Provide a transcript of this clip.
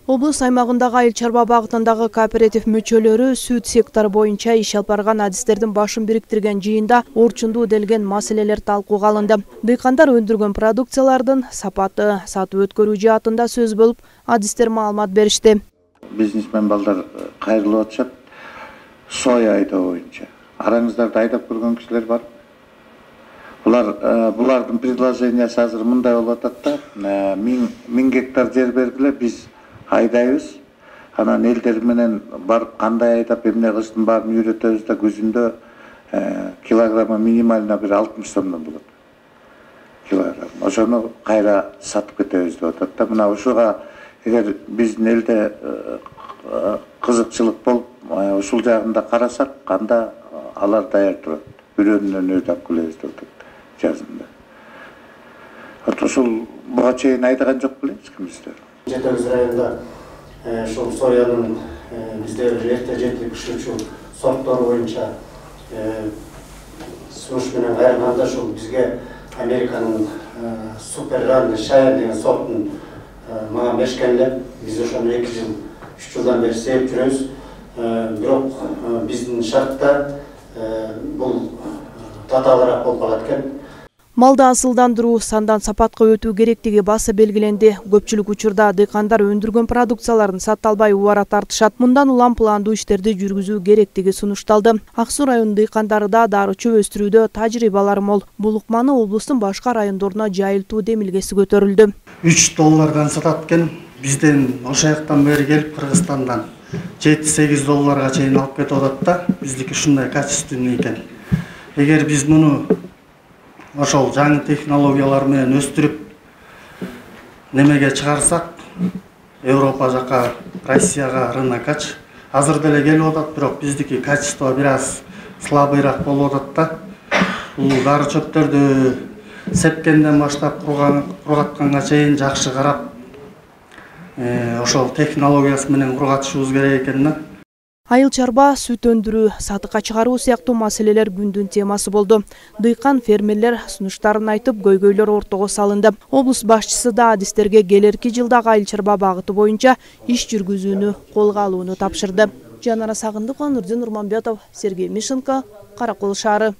Облыс аймагындагы айыл чарба багытындагы кооператив мүчөлөрү сүт сектору боюнча иш алып барган адистердин башын бириктирген жыйында орчундуу делген маселелер талкууга алынды. Дыйкандар өндүргөн продукциялардын сапаты, сатып өткөрүү жаатында сөз болуп, адистер маалымат беришти. Бизнесмен балдар кайрылып атышат. Соя айдоо боюнча. Араңыздарда айдап көргөн кишилер бар. Булардын предложениясы азыр мындай болуп атат да, 1000 гектар жер бергиле, биз айдайбыз. Анан элдер менен барып кандай айдап эмне кылыштын баарын үйрөтөбүз да күзүндө килограмма минимально бир 60 сомдон болот. Килограмм. Ошону кайра сатып кетебиз деп атат да. Мына ушуга эгер биздин элде кызыкчылык болуп, ушул жагында карасак, канда алар даяр турат. Үрөнүнөн өйдөп келебиз деп атат жазында. Ушул буга чейин айдаган жок белебиз кимиздер. Жетемиз районунда ушул соянын бизде эрте жетип пиширүүчү сорттор боюнча сунуш менен кайрылганда ушул бизге Американын супер ранный шайр деген сортун мага беришкен эле. Биз ошону 2 жыл 3 жылдан бери сеип жүрөбүз. Бирок биздин шартта бул татаалыраак болуп калат экен. Малды асылдандыруу, сандан сапатка өтүү керектиги баса белгиленди. Көпчүлүк учурда дыйкандар өндүргөн продукцияларын саталбай убара тартышат. Мындан улам пландуу иштерди жүргүзүү керектиги сунушталды. Ак Суу районунун дыйкандары да дары чөп өстүрүүдө тажрыйбалары мол. Бул ыкманы облустун башка райондоруна жайылтуу демилгеси көтөрүлдү. $3 сатат экен. Бизден ошол жактан бери келип Кыргызстандан $7-8 чейин алып кетип атат да. Биздики ушундай качественный экен. Эгер биз муну ошол жаңы технологиялар менен өстүрүп немеге чыгарсак, Европа жака, Россияга рынок ач. Азыр деле келип атат, бирок биздики качество бир аз слабыйраак болуп атат да. Бул дары чөптөрдү сепкенден баштап кургатканга чейин жакшы карап, ошол технологиясы менен кургатышыбыз керек экен да. Айыл чарба, сүт өндүрүү, сатыкка чыгаруу сыяктуу маселелер күндүн темасы болду. Дыйкан фермерлер сунуштарын айтып, көйгөйлөр ортого салынды. Облус башчысы да адистерге келерки жылдагы айыл чарба багыты боюнча иш жүргүзүүнү колго алууну тапшырды. Жанара Сагындыкова, Нурдин Урманбетов, Сергей Мишенко, Каракол шаары.